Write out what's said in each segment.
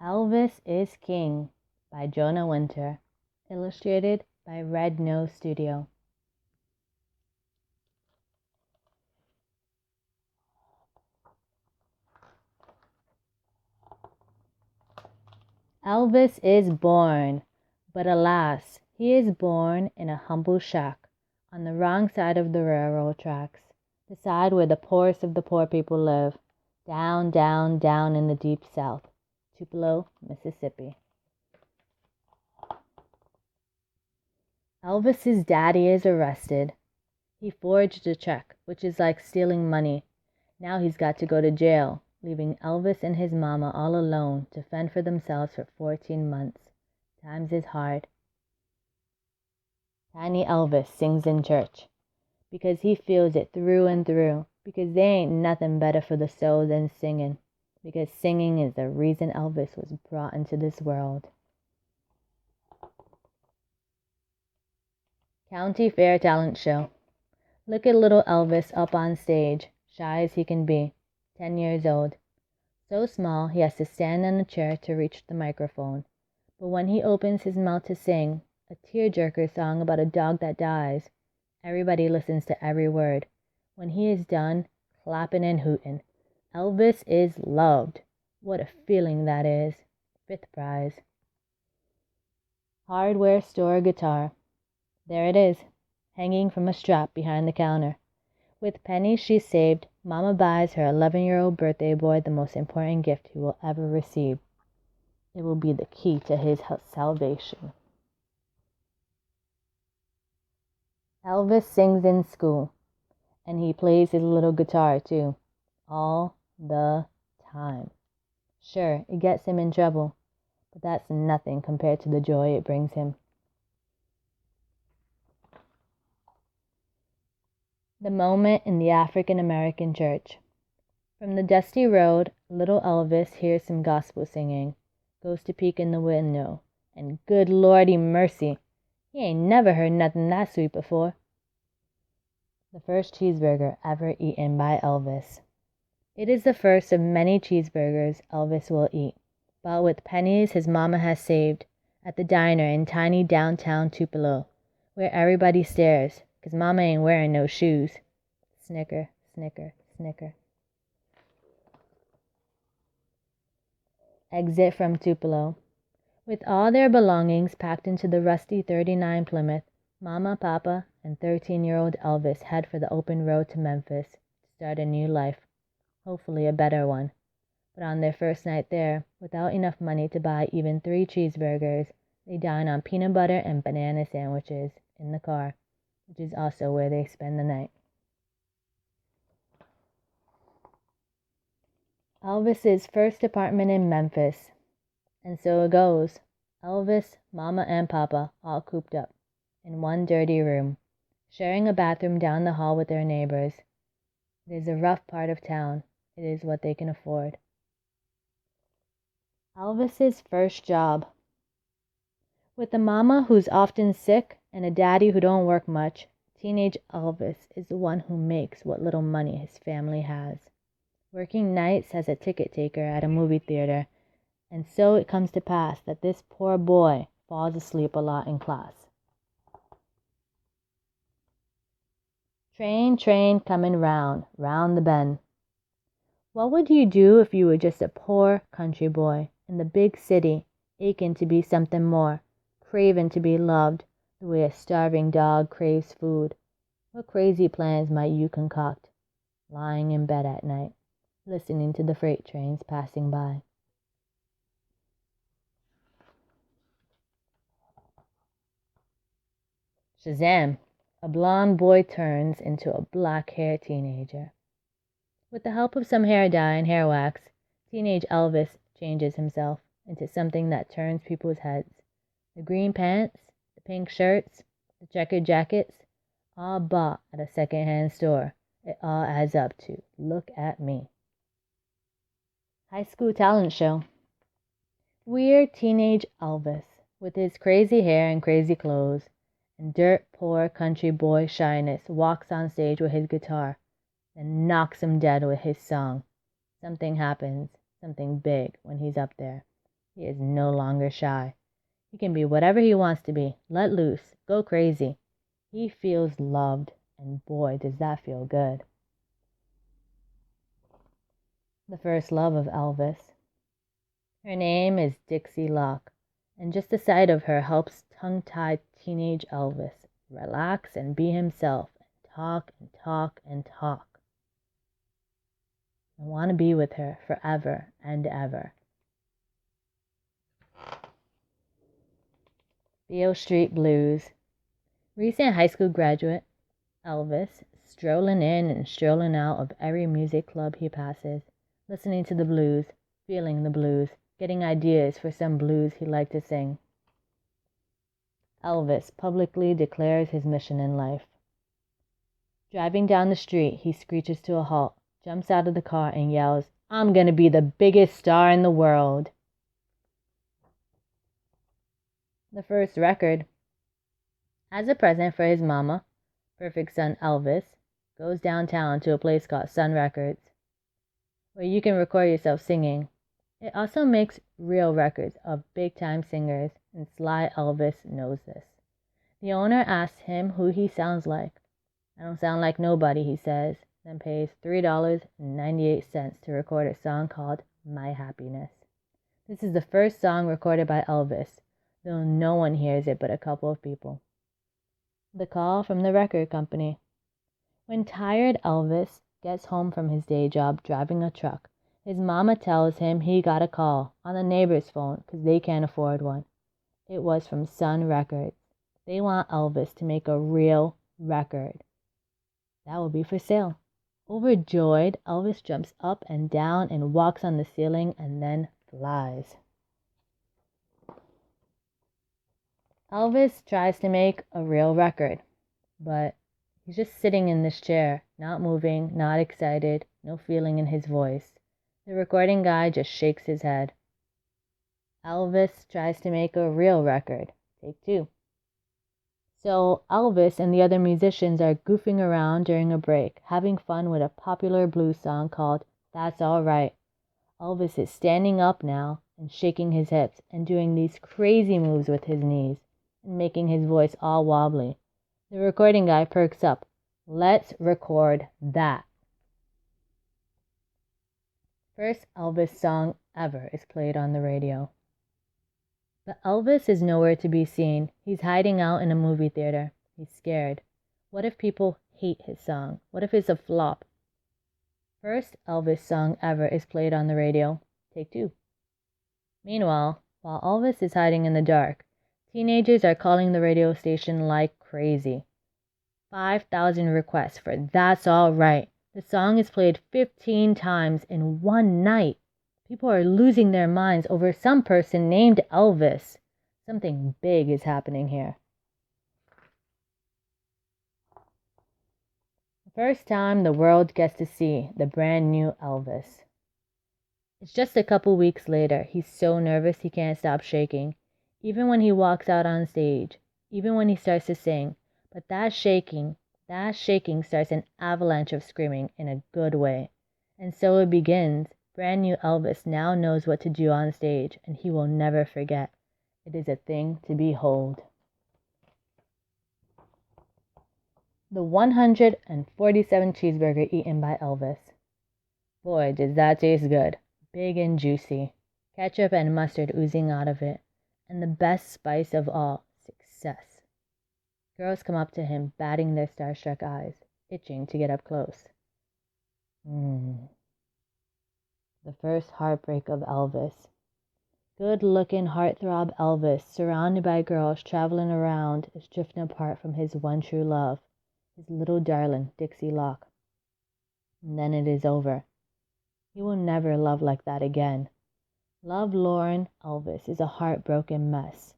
Elvis is King by Jonah Winter. Illustrated by Red Nose Studio. Elvis is born, but alas, he is born in a humble shack on the wrong side of the railroad tracks, the side where the poorest of the poor people live, down, down, down in the deep south, Tupelo, Mississippi. Elvis's daddy is arrested. He forged a check, which is like stealing money. Now he's got to go to jail, leaving Elvis and his mama all alone to fend for themselves for 14 months. Times is hard. Tiny Elvis sings in church because he feels it through and through, because there ain't nothing better for the soul than singing, because singing is the reason Elvis was brought into this world. County Fair Talent Show. Look at little Elvis up on stage, shy as he can be, 10 years old. So small he has to stand on a chair to reach the microphone. But when he opens his mouth to sing, a tearjerker song about a dog that dies, everybody listens to every word. When he is done, clapping and hooting. Elvis is loved. What a feeling that is. 5th prize. Hardware store guitar. There it is, hanging from a strap behind the counter. With pennies she saved, Mama buys her 11-year-old birthday boy the most important gift he will ever receive. It will be the key to his salvation. Elvis sings in school, and he plays his little guitar too, all the time. Sure, it gets him in trouble, but that's nothing compared to the joy it brings him. The moment in the African American church. From the dusty road, little Elvis hears some gospel singing, goes to peek in the window, and good Lordy mercy, he ain't never heard nothing that sweet before. The first cheeseburger ever eaten by Elvis. It is the first of many cheeseburgers Elvis will eat, bought with pennies his mama has saved, at the diner in tiny downtown Tupelo, where everybody stares, 'cause mama ain't wearing no shoes. Snicker, snicker, snicker. Exit from Tupelo. With all their belongings packed into the rusty 39 Plymouth, Mama, Papa, and 13-year-old Elvis head for the open road to Memphis to start a new life, hopefully a better one. But on their first night there, without enough money to buy even 3 cheeseburgers, they dine on peanut butter and banana sandwiches in the car, which is also where they spend the night. Elvis's first apartment in Memphis. And so it goes. Elvis, Mama, and Papa all cooped up in one dirty room, sharing a bathroom down the hall with their neighbors. It is a rough part of town. It is what they can afford. Elvis's first job. With a mama who's often sick and a daddy who don't work much, teenage Elvis is the one who makes what little money his family has, working nights as a ticket taker at a movie theater. And so it comes to pass that this poor boy falls asleep a lot in class. Train, train, coming round, round the bend. What would you do if you were just a poor country boy in the big city, aching to be something more, craving to be loved the way a starving dog craves food? What crazy plans might you concoct, lying in bed at night, listening to the freight trains passing by? Shazam! A blonde boy turns into a black-haired teenager. With the help of some hair dye and hair wax, teenage Elvis changes himself into something that turns people's heads. The green pants, the pink shirts, the checkered jackets, all bought at a second-hand store. It all adds up to, look at me. High school talent show. Weird teenage Elvis, with his crazy hair and crazy clothes, and dirt poor country boy shyness, walks on stage with his guitar and knocks him dead with his song. Something happens, something big, when he's up there. He is no longer shy. He can be whatever he wants to be. Let loose. Go crazy. He feels loved, and boy, does that feel good. The first love of Elvis. Her name is Dixie Locke, and just the sight of her helps tongue-tied teenage Elvis relax and be himself and talk and talk and talk. I want to be with her forever and ever. Beale Street Blues. Recent high school graduate Elvis, strolling in and strolling out of every music club he passes, listening to the blues, feeling the blues, getting ideas for some blues he'd like to sing. Elvis publicly declares his mission in life. Driving down the street, he screeches to a halt, jumps out of the car, and yells, "I'm gonna be the biggest star in the world." The first record. As a present for his mama, perfect son Elvis goes downtown to a place called Sun Records, where you can record yourself singing. It also makes real records of big-time singers, and Sly Elvis knows this. The owner asks him who he sounds like. "I don't sound like nobody," he says, then pays $3.98 to record a song called My Happiness. This is the first song recorded by Elvis, though no one hears it but a couple of people. The call from the record company. When tired Elvis gets home from his day job driving a truck, his mama tells him he got a call on the neighbor's phone because they can't afford one. It was from Sun Records. They want Elvis to make a real record that will be for sale. Overjoyed, Elvis jumps up and down and walks on the ceiling and then flies. Elvis tries to make a real record, but he's just sitting in this chair, not moving, not excited, no feeling in his voice. The recording guy just shakes his head. Elvis tries to make a real record. Take two. So Elvis and the other musicians are goofing around during a break, having fun with a popular blues song called That's All Right. Elvis is standing up now and shaking his hips and doing these crazy moves with his knees and making his voice all wobbly. The recording guy perks up. Let's record that. First Elvis song ever is played on the radio. But Elvis is nowhere to be seen. He's hiding out in a movie theater. He's scared. What if people hate his song? What if it's a flop? First Elvis song ever is played on the radio. Take two. Meanwhile, while Elvis is hiding in the dark, teenagers are calling the radio station like crazy. 5,000 requests for That's All Right. The song is played 15 times in one night. People are losing their minds over some person named Elvis. Something big is happening here. The first time the world gets to see the brand new Elvis. It's just a couple weeks later. He's so nervous he can't stop shaking. Even when he walks out on stage, even when he starts to sing. But that shaking starts an avalanche of screaming in a good way. And so it begins. Brand new Elvis now knows what to do on stage, and he will never forget. It is a thing to behold. The 147 cheeseburger eaten by Elvis. Boy, does that taste good. Big and juicy. Ketchup and mustard oozing out of it. And the best spice of all, success. Girls come up to him, batting their starstruck eyes, itching to get up close. The first heartbreak of Elvis. Good-looking heartthrob Elvis, surrounded by girls traveling around, is drifting apart from his one true love, his little darling, Dixie Locke. And then it is over. He will never love like that again. Love-lorn Elvis is a heartbroken mess.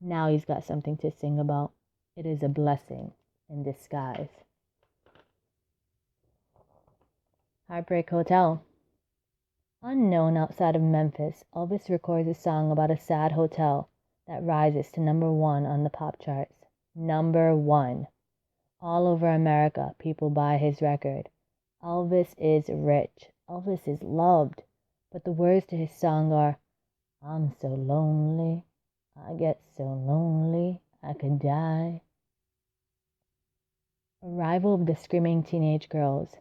Now he's got something to sing about. It is a blessing in disguise. Heartbreak Hotel. Unknown outside of Memphis, Elvis records a song about a sad hotel that rises to #1 on the pop charts. #1. All over America, people buy his record. Elvis is rich. Elvis is loved. But the words to his song are, I'm so lonely, I get so lonely, I could die. Arrival of the screaming teenage girls.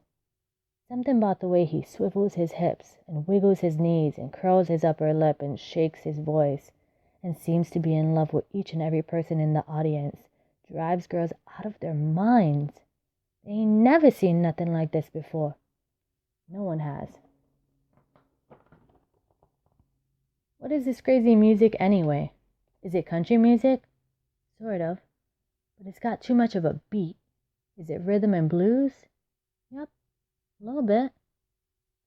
Something about the way he swivels his hips and wiggles his knees and curls his upper lip and shakes his voice and seems to be in love with each and every person in the audience drives girls out of their minds. They ain't never seen nothing like this before. No one has. What is this crazy music anyway? Is it country music? Sort of. But it's got too much of a beat. Is it rhythm and blues? Yep, a little bit.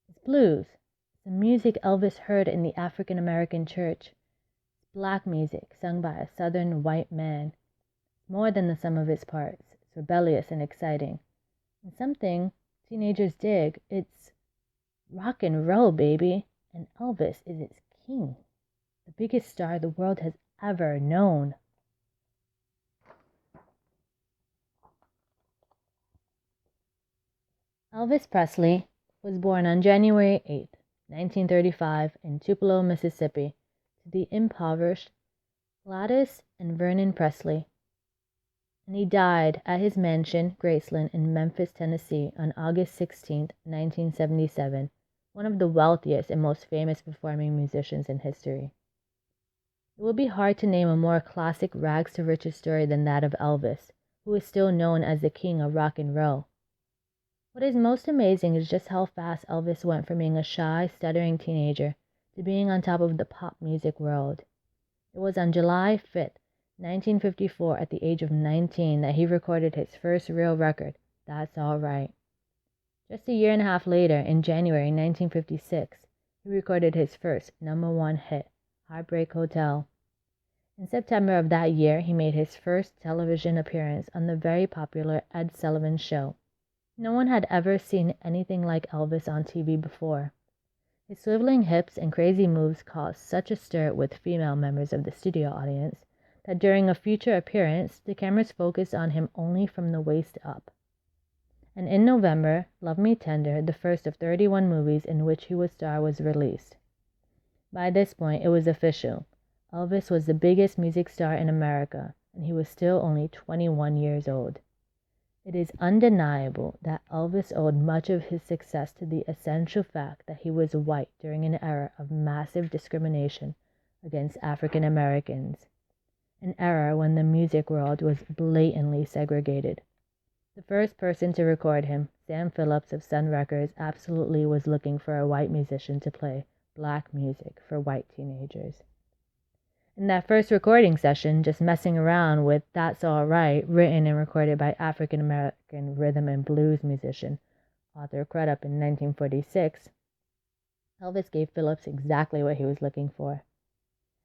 It's blues. It's the music Elvis heard in the African American church. It's black music sung by a southern white man. It's more than the sum of its parts. It's rebellious and exciting. And something teenagers dig. It's rock and roll, baby. And Elvis is its king. The biggest star the world has ever known. Elvis Presley was born on January 8, 1935, in Tupelo, Mississippi, to the impoverished Gladys and Vernon Presley, and he died at his mansion, Graceland, in Memphis, Tennessee, on August 16, 1977, one of the wealthiest and most famous performing musicians in history. It would be hard to name a more classic rags to riches story than that of Elvis, who is still known as the king of rock and roll. What is most amazing is just how fast Elvis went from being a shy, stuttering teenager to being on top of the pop music world. It was on July 5, 1954, at the age of 19, that he recorded his first real record, That's All Right. Just a year and a half later, in January 1956, he recorded his first #1 hit, Heartbreak Hotel. In September of that year, he made his first television appearance on the very popular Ed Sullivan Show. No one had ever seen anything like Elvis on TV before. His swiveling hips and crazy moves caused such a stir with female members of the studio audience that during a future appearance, the cameras focused on him only from the waist up. And in November, Love Me Tender, the first of 31 movies in which he would star, was released. By this point, it was official. Elvis was the biggest music star in America, and he was still only 21 years old. It is undeniable that Elvis owed much of his success to the essential fact that he was white during an era of massive discrimination against African Americans, an era when the music world was blatantly segregated. The first person to record him, Sam Phillips of Sun Records, absolutely was looking for a white musician to play black music for white teenagers. In that first recording session, just messing around with That's All Right, written and recorded by African American rhythm and blues musician Arthur Crudup in 1946, Elvis gave Phillips exactly what he was looking for.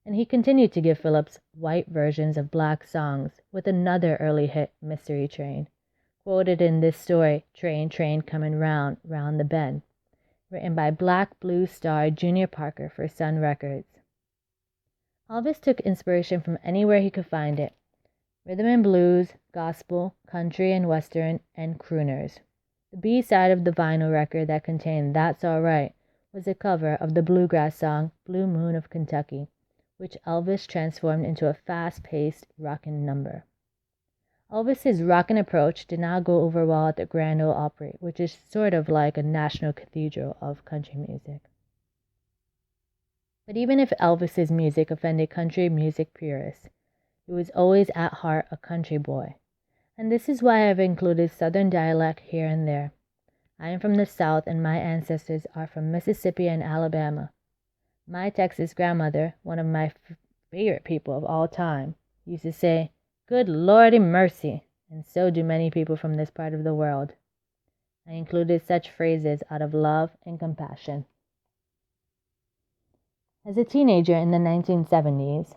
And he continued to give Phillips white versions of black songs with another early hit, Mystery Train, quoted in this story, Train, Train Coming Round, Round the Bend, written by black blues star Junior Parker for Sun Records. Elvis took inspiration from anywhere he could find it: rhythm and blues, gospel, country and western, and crooners. The B-side of the vinyl record that contained That's All Right was a cover of the bluegrass song Blue Moon of Kentucky, which Elvis transformed into a fast-paced rockin' number. Elvis's rockin' approach did not go over well at the Grand Ole Opry, which is sort of like a national cathedral of country music. But even if Elvis's music offended country music purists, he was always at heart a country boy. And this is why I've included Southern dialect here and there. I am from the South and my ancestors are from Mississippi and Alabama. My Texas grandmother, one of my favorite people of all time, used to say, "Good Lordy mercy," and so do many people from this part of the world. I included such phrases out of love and compassion. As a teenager in the 1970s,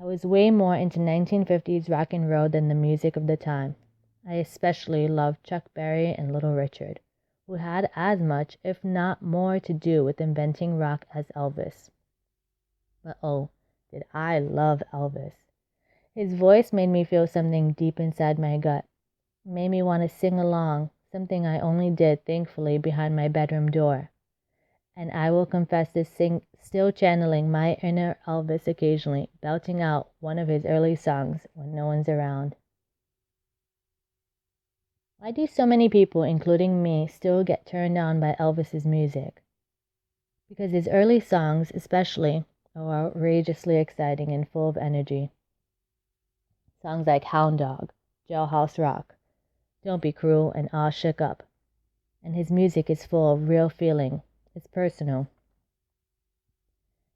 I was way more into 1950s rock and roll than the music of the time. I especially loved Chuck Berry and Little Richard, who had as much, if not more, to do with inventing rock as Elvis. But oh, did I love Elvis. His voice made me feel something deep inside my gut. It made me want to sing along, something I only did, thankfully, behind my bedroom door. and I will confess this still channeling my inner Elvis occasionally, belting out one of his early songs when no one's around. Why do so many people, including me, still get turned on by Elvis's music? Because his early songs, especially, are outrageously exciting and full of energy. Songs like Hound Dog, Jailhouse Rock, Don't Be Cruel, and All Shook Up. And his music is full of real feeling. It's personal.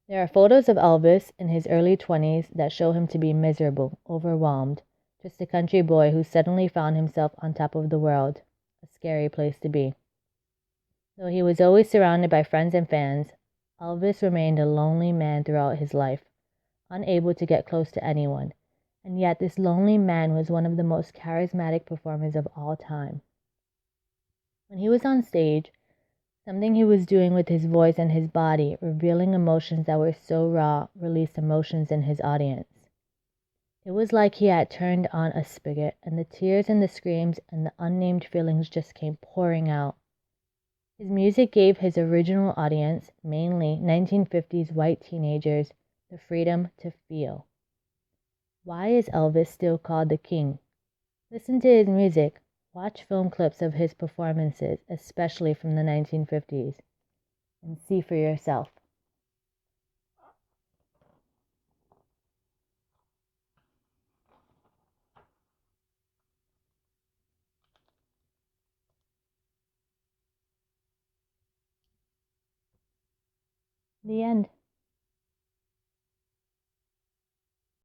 There are photos of Elvis in his early 20s that show him to be miserable, overwhelmed, just a country boy who suddenly found himself on top of the world, a scary place to be. Though he was always surrounded by friends and fans, Elvis remained a lonely man throughout his life, unable to get close to anyone, and yet this lonely man was one of the most charismatic performers of all time. When he was on stage, something he was doing with his voice and his body, revealing emotions that were so raw, released emotions in his audience. It was like he had turned on a spigot, and the tears and the screams and the unnamed feelings just came pouring out. His music gave his original audience, mainly 1950s white teenagers, the freedom to feel. Why is Elvis still called the King? Listen to his music. Watch film clips of his performances, especially from the 1950s, and see for yourself. The end.